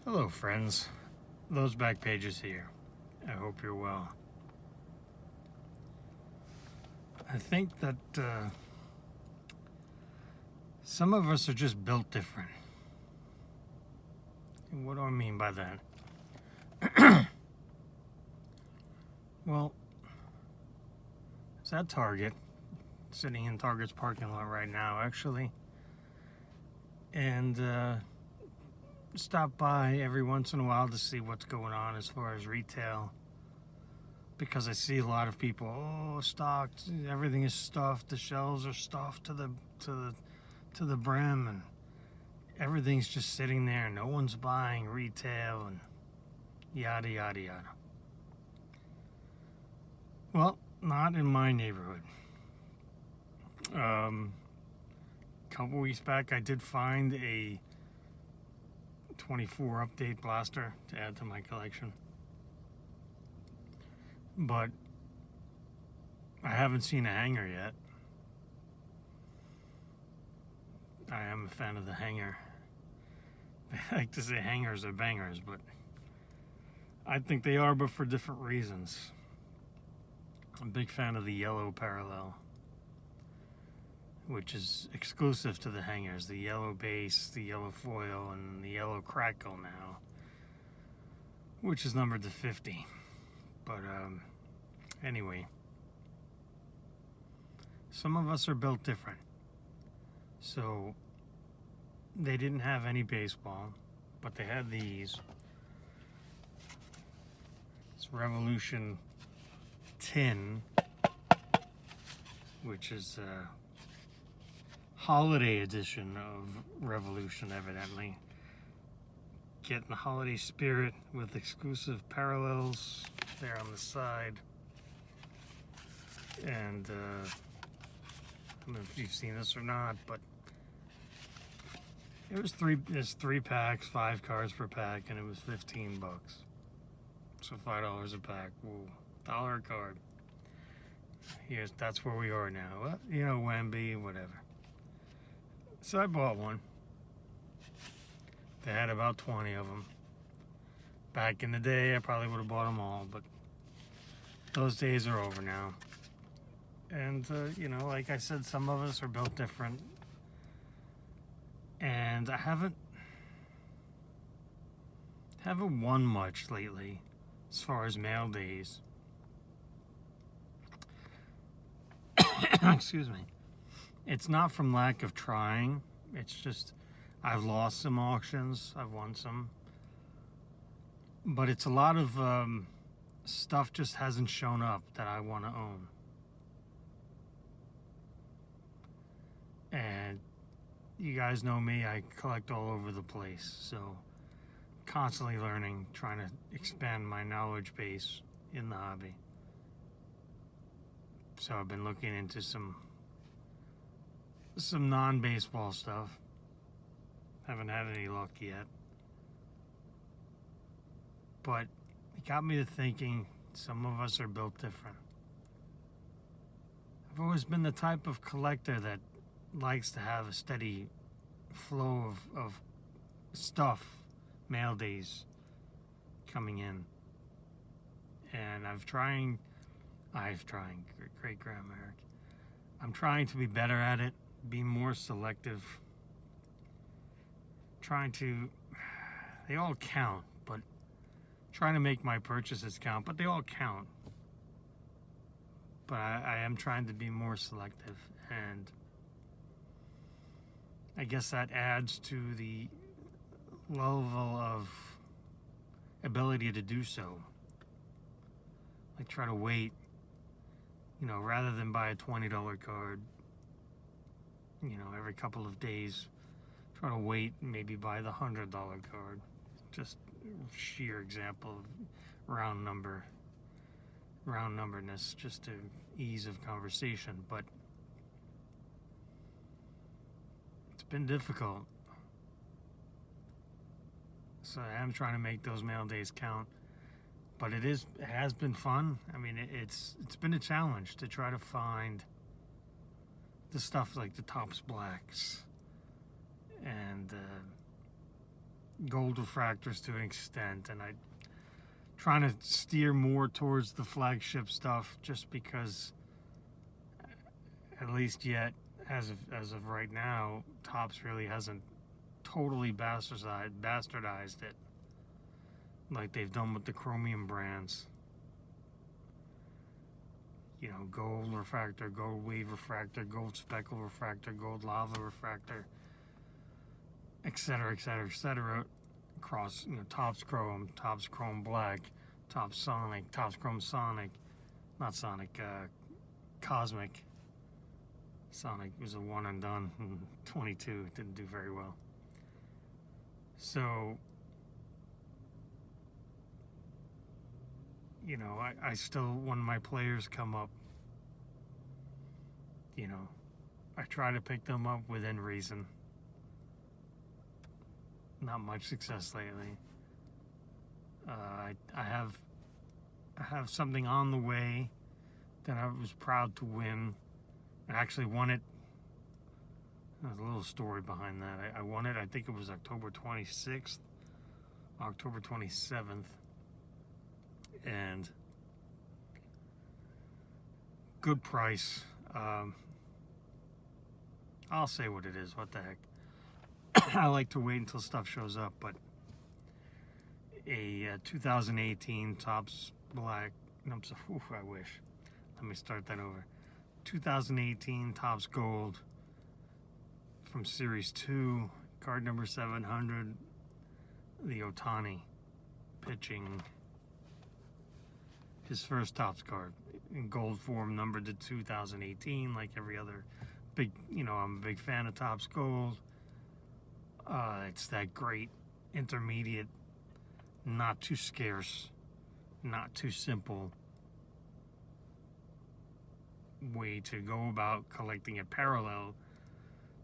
Hello, friends. Those back pages here. I hope you're well. I think that some of us are just built different. And what do I mean by that? Well, it's at Target, sitting in Target's parking lot right now, actually. And stop by every once in a while to see what's going on as far as retail, because I see a lot of people, stocked, everything is stuffed, the shelves are stuffed to the brim, and everything's just sitting there, no one's buying retail, and yada yada yada. Well, not in my neighborhood. A couple weeks back I did find a 24 update blaster to add to my collection, but I haven't seen a hanger yet. I am a fan of the hanger. I like to say hangers are bangers, but I think they are, but for different reasons. I'm a big fan of the yellow parallel, which is exclusive to the hangers. The yellow base, the yellow foil, and the yellow crackle now, which is numbered to 50. But anyway, some of us are built different. So they didn't have any baseball, but they had these. It's Revolution tin, which is holiday edition of Revolution, evidently. Getting the holiday spirit with exclusive parallels there on the side. And I don't know if you've seen this or not, but there's 3 packs, 5 cards per pack, and it was $15. So $5 a pack. Whoa, $1 a card. That's where we are now. Well, Wemby, whatever. So I bought one. They had about 20 of them. Back in the day, I probably would have bought them all, but those days are over now. And, like I said, some of us are built different. And I haven't won much lately as far as mail days. Excuse me. It's not from lack of trying. It's just I've lost some auctions. I've won some. But it's a lot of stuff just hasn't shown up that I want to own. And you guys know me, I collect all over the place. So constantly learning, trying to expand my knowledge base in the hobby. So I've been looking into some non-baseball stuff. Haven't had any luck yet. But it got me to thinking, some of us are built different. I've always been the type of collector that likes to have a steady flow of stuff, mail days coming in. And great grammar, Eric. I'm trying to be better at it, be more selective. They all count, but trying to make my purchases count, but they all count. But I am trying to be more selective, and I guess that adds to the level of ability to do so. Like, try to wait, rather than buy a $20 card, every couple of days, try to wait and maybe buy the $100 card. Just sheer example of round numberness, just to ease of conversation. But it's been difficult. So I am trying to make those mail days count. But it has been fun. I mean, it's been a challenge to try to find the stuff like the Topps Blacks and gold refractors to an extent, and I trying to steer more towards the flagship stuff just because, at least yet, as of right now, Topps really hasn't totally bastardized it like they've done with the chromium brands. You know, gold refractor, gold wave refractor, gold speckle refractor, gold lava refractor, etc., etc., etc. Across, you know, Topps Chrome Black, Topps Sonic, Topps Chrome Sonic, not Sonic, Cosmic. Sonic was a one and done in 22. It didn't do very well. So, you know, I still, when my players come up, you know, I try to pick them up within reason. Not much success lately. I have something on the way that I was proud to win. I actually won it. There's a little story behind that. I won it, I think it was October 26th, October 27th. And good price. I'll say what it is. What the heck? I like to wait until stuff shows up, but a 2018 Topps Black. No, I wish. Let me start that over. 2018 Topps Gold from Series 2, card number 700, the Ohtani pitching his first Topps card in gold form, numbered to 2018, like every other big, you know, I'm a big fan of Topps Gold. It's that great intermediate, not too scarce, not too simple way to go about collecting a parallel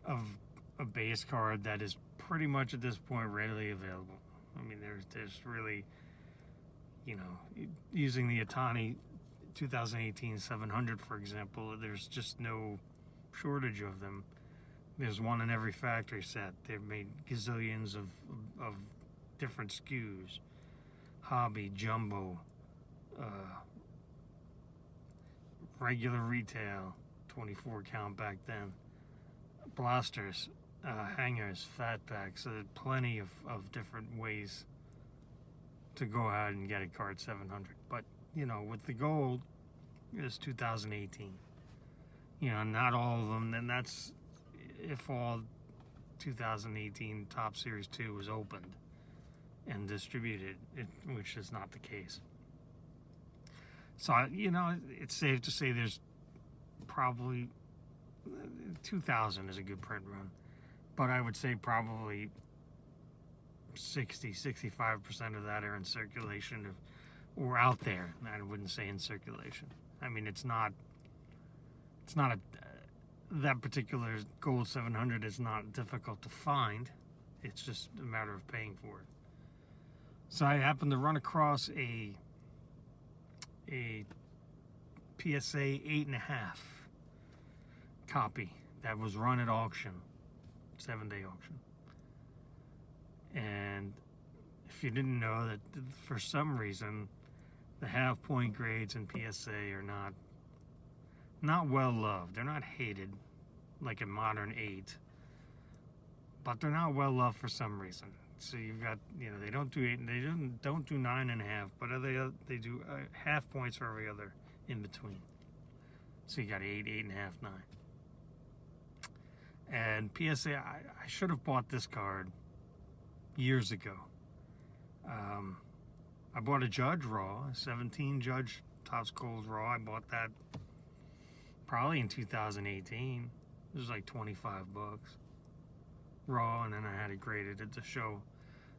of a base card that is pretty much at this point readily available. I mean, there's really, you know, using the Ohtani 2018 700, for example, there's just no shortage of them. There's one in every factory set. They've made gazillions of different SKUs. Hobby, jumbo, regular retail, 24 count back then. Blasters, hangers, fat packs. So there's plenty of different ways to go ahead and get a card 700. But, you know, with the gold, it's 2018. You know, not all of them. And that's if all 2018 Topps Series 2 was opened and distributed, which is not the case. So, you know, it's safe to say there's probably 2,000 is a good print run. But I would say probably 65% of that are in circulation or out there. I wouldn't say in circulation. I mean, it's not that particular gold 700 is not difficult to find. It's just a matter of paying for it. So I happened to run across a PSA 8.5 copy that was run at auction, 7-day auction. And if you didn't know, that for some reason the half-point grades in PSA are not well loved. They're not hated like a modern 8, but they're not well loved for some reason. So you've got, you know, they don't do 8, they don't do 9.5, but they do half points for every other in between. So you got 8, 8.5, 9. And PSA, I should have bought this card years ago. I bought a Judge Raw, a 17 Judge Topps Gold Raw. I bought that probably in 2018. It was like $25 raw, and then I had it graded at the show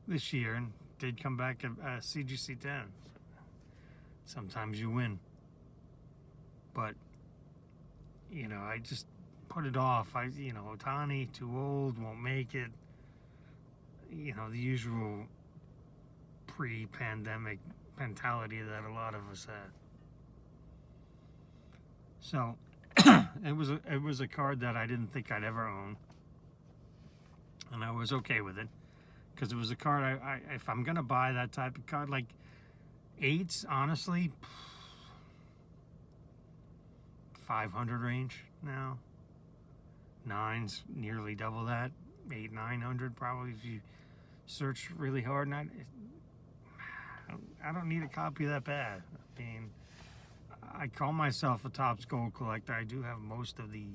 this year, and did come back at CGC 10. Sometimes you win, but you know, I just put it off. You know, Ohtani, too old, won't make it. You know, the usual pre-pandemic mentality that a lot of us had. So it was a card that I didn't think I'd ever own, and I was okay with it because it was a card if I'm gonna buy that type of card, like 8s, honestly, 500 range now. 9s nearly double that, 900 probably if you search really hard. And I don't need a copy that bad. I mean, I call myself a Topps Gold collector. I do have most of the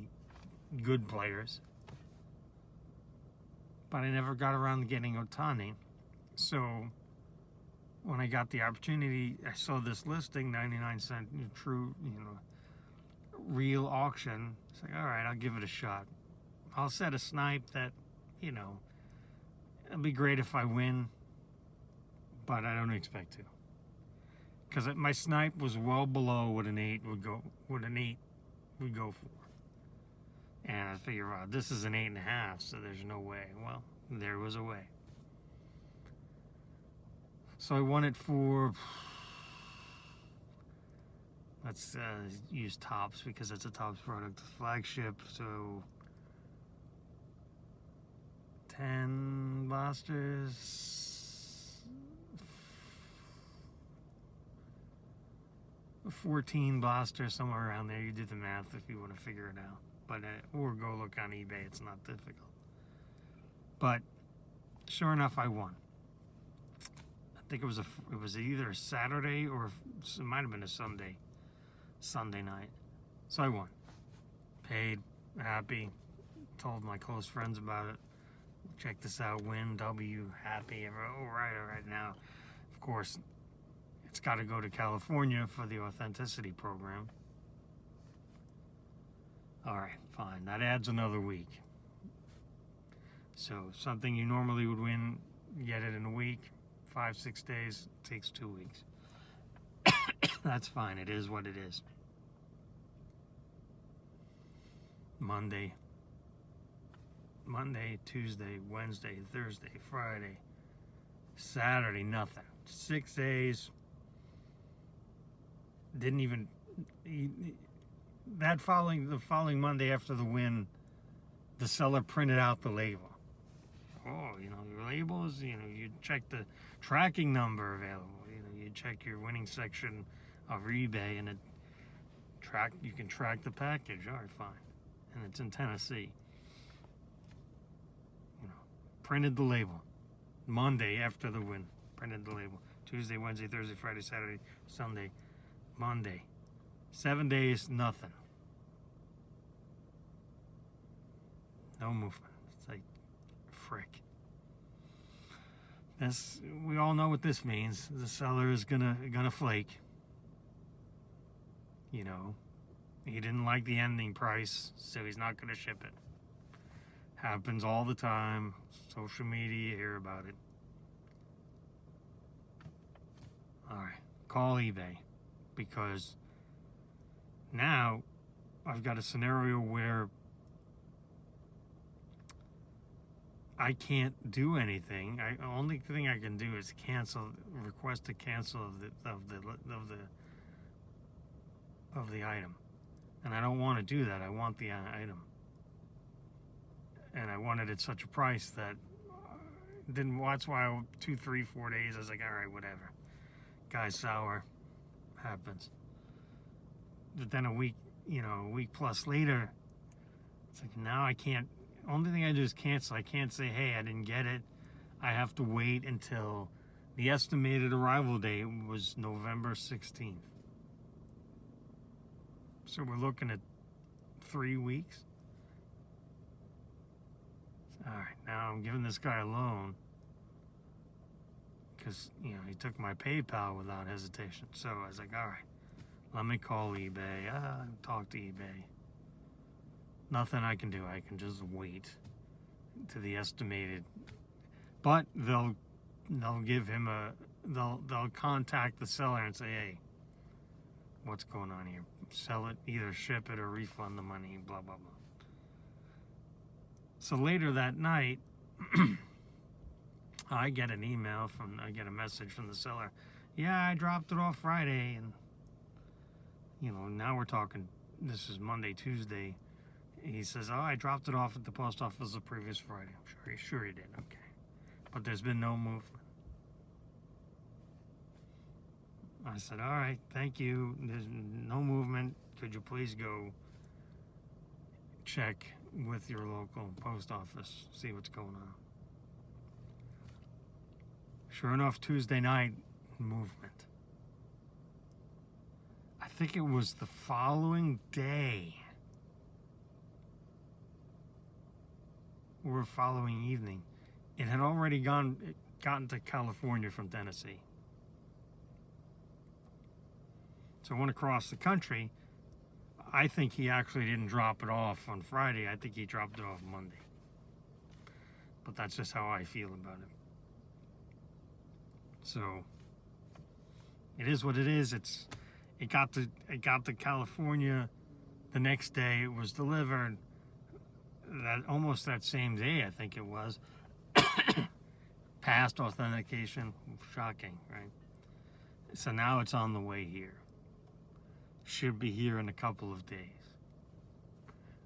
good players, but I never got around to getting Ohtani. So when I got the opportunity, I saw this listing, 99-cent true, real auction. It's like, all right, I'll give it a shot. I'll set a snipe that, it'll be great if I win, but I don't expect to. Because my snipe was well below what an 8 would go for. And I figure, wow, this is an 8.5, so there's no way. Well, there was a way. So I won it for, let's use Topps because it's a Topps product, flagship. So 10 blasters, 14 blasters, somewhere around there. You do the math if you want to figure it out. But or go look on eBay. It's not difficult. But sure enough, I won. I think it was either a Saturday or it might have been a Sunday night. So I won. Paid, happy. Told my close friends about it. Check this out, win, W, happy. All right. Now, of course, it's got to go to California for the authenticity program. All right, fine. That adds another week. So something you normally would win, you get it in a week, 5-6 days, takes 2 weeks. That's fine. It is what it is. Monday, Tuesday, Wednesday, Thursday, Friday, Saturday, nothing. 6 days. Didn't even... the following Monday after the win, the seller printed out the label. Oh, your labels, you check the tracking number available. You check your winning section of eBay, and you can track the package. All right, fine. And it's in Tennessee. Printed the label. Monday after the win, printed the label. Tuesday, Wednesday, Thursday, Friday, Saturday, Sunday, Monday. 7 days, nothing. No movement. It's like, frick. We all know what this means. The seller is gonna flake. He didn't like the ending price, so he's not gonna ship it. Happens all the time. Social media, you hear about it. All right, call eBay, because now I've got a scenario where I can't do anything. The only thing I can do is request a cancel of the item, and I don't want to do that. I want the item, and I want it at such a price that didn't watch while 2, 3, 4 days. I was like, all right, whatever. Guy's sour, happens. But then a week plus later, it's like, now I can't. Only thing I do is cancel. I can't say, hey, I didn't get it. I have to wait until the estimated arrival date was November 16th. So we're looking at 3 weeks. All right, now I'm giving this guy a loan because, he took my PayPal without hesitation. So I was like, all right, let me call eBay. Talk to eBay. Nothing I can do. I can just wait to the estimated. But they'll give him they'll contact the seller and say, hey, what's going on here? Sell it, either ship it or refund the money, blah, blah, blah. So later that night, I get a message from the seller. Yeah, I dropped it off Friday, and now we're talking, this is Monday, Tuesday. He says, oh, I dropped it off at the post office the previous Friday. I'm sure he did. Okay. but there's been no movement. I said, all right, thank you. There's no movement. Could you please go check with your local post office, see what's going on? Sure enough, Tuesday night, movement. I think it was the following day or following evening. It had already gotten to California from Tennessee. So it went across the country. I think he actually didn't drop it off on Friday. I think he dropped it off Monday. But that's just how I feel about it. So it is what it is. It got to California the next day. It was delivered almost that same day, I think it was. Past authentication. Shocking, right? So now it's on the way here. Should be here in a couple of days.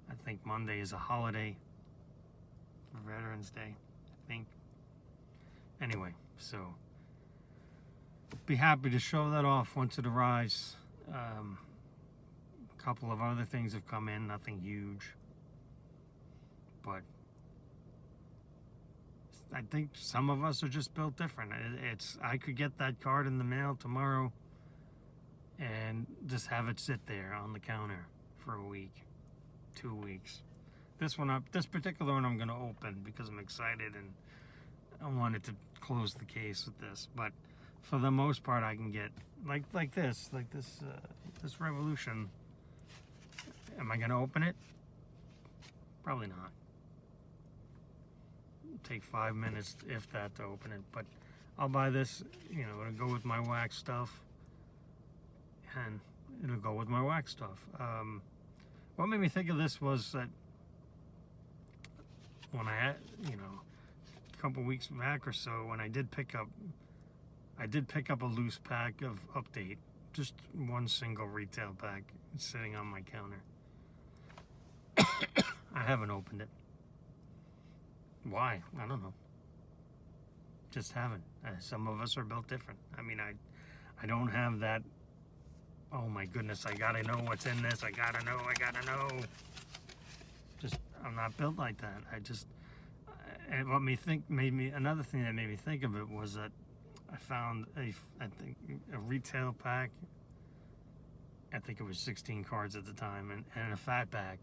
I think Monday is a holiday for Veterans Day, I think. Anyway, so be happy to show that off once it arrives. A couple of other things have come in, nothing huge. But I think some of us are just built different. I could get that card in the mail tomorrow and just have it sit there on the counter for a week, 2 weeks. This particular one I'm going to open because I'm excited and I wanted to close the case with this. But for the most part, I can get like this Revolution. Am I going to open it? Probably not. It'll take 5 minutes, if that, to open it. But I'll buy this. It'll go with my wax stuff. And it'll go with my wax stuff. What made me think of this was that when I had, a couple weeks back or so, when I did pick up a loose pack of Update, just one single retail pack sitting on my counter. I haven't opened it. Why? I don't know. Just haven't. Some of us are built different. I mean, I don't have that. Oh my goodness, I gotta know what's in this. I gotta know. I'm not built like that. And another thing that made me think of it was that I found a retail pack. I think it was 16 cards at the time, and a fat pack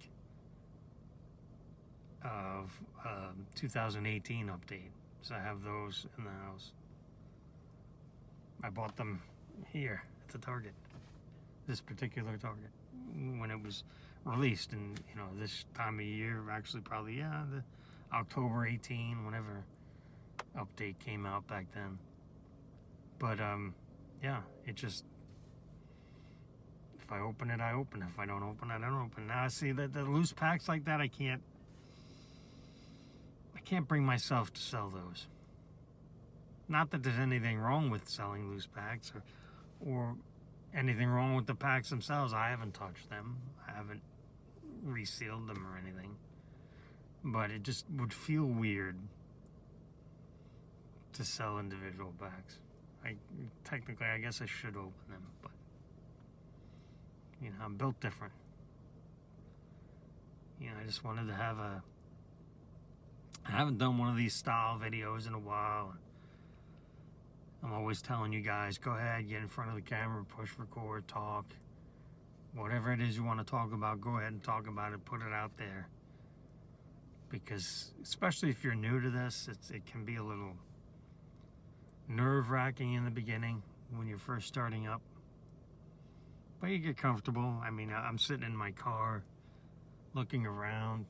of 2018 Update. So I have those in the house. I bought them here at the Target. This particular Target when it was released, and this time of year, actually probably the October 18, whenever Update came out back then. But it just, if I open it, I open it. If I don't open it, I don't open it. Now I see that the loose packs like that, I can't bring myself to sell those. Not that there's anything wrong with selling loose packs or anything wrong with the packs themselves. I haven't touched them. I haven't resealed them or anything. But it just would feel weird to sell individual packs. Technically, I guess I should open them, but I'm built different. I just wanted to have I haven't done one of these style videos in a while. I'm always telling you guys, go ahead, get in front of the camera, push record, talk. Whatever it is you want to talk about, go ahead and talk about it, put it out there. Because, especially if you're new to this, it can be a little nerve-wracking in the beginning when you're first starting up. But you get comfortable. I mean, I'm sitting in my car, looking around.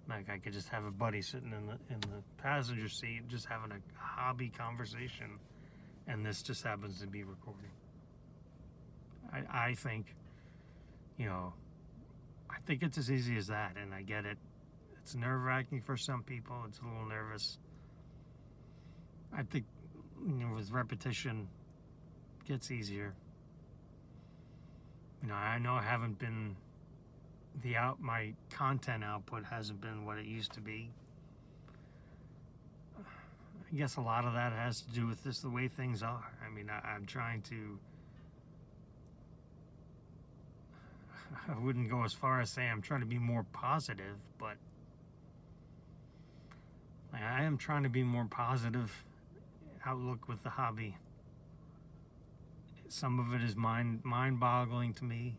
Like I could just have a buddy sitting in the passenger seat, just having a hobby conversation, and this just happens to be recording. I think, I think it's as easy as that, and I get it. It's nerve-wracking for some people. It's a little nervous. I think, with repetition, it gets easier. I know I haven't been. My content output hasn't been what it used to be. I guess a lot of that has to do with just the way things are. I mean, I'm trying to, I wouldn't go as far as say I'm trying to be more positive, but I am trying to be more positive outlook with the hobby. Some of it is mind-boggling to me.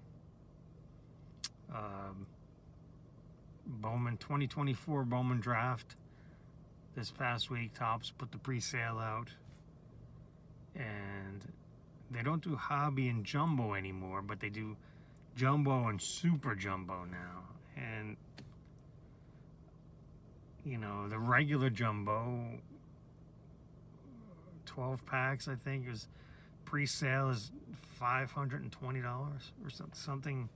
Bowman 2024 Bowman draft this past week, Topps put the pre-sale out, and they don't do hobby and jumbo anymore, but they do jumbo and super jumbo now. And you know, the regular jumbo 12 packs, I think, is pre-sale is $520 or something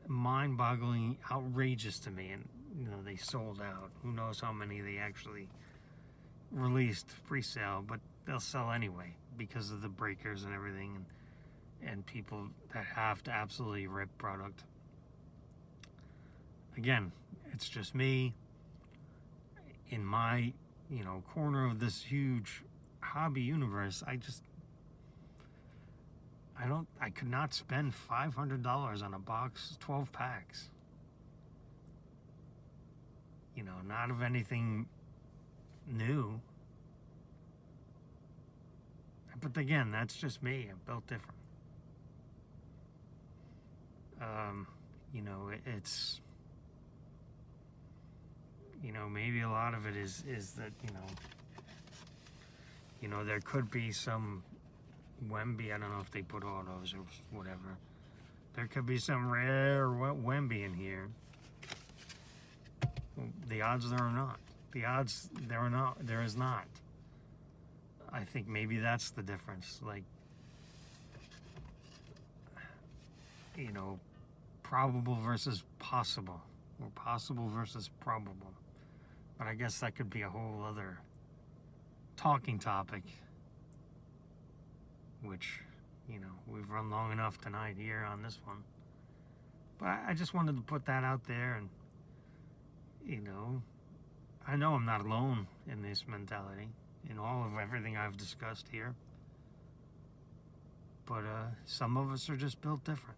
mind-boggling, outrageous to me. And you know, they sold out. Who knows how many they actually released pre-sale, but they'll sell anyway because of the breakers and everything, and people that have to absolutely rip product. Again, it's just me in my, you know, corner of this huge hobby universe. I could not spend $500 on a box, 12 packs. You know, not of anything new. But again, that's just me. I'm built different. You know, it's, you know, maybe a lot of it is that, you know, there could be some Wemby. I don't know if they put autos or whatever. There could be some rare Wemby in here. The odds there are not. The odds there is not. I think maybe that's the difference. Like, you know, probable versus possible, or possible versus probable. But I guess that could be a whole other talking topic, which, you know, we've run long enough tonight here on this one. But I just wanted to put that out there, and, you know, I know I'm not alone in this mentality, in all of everything I've discussed here. But some of us are just built different.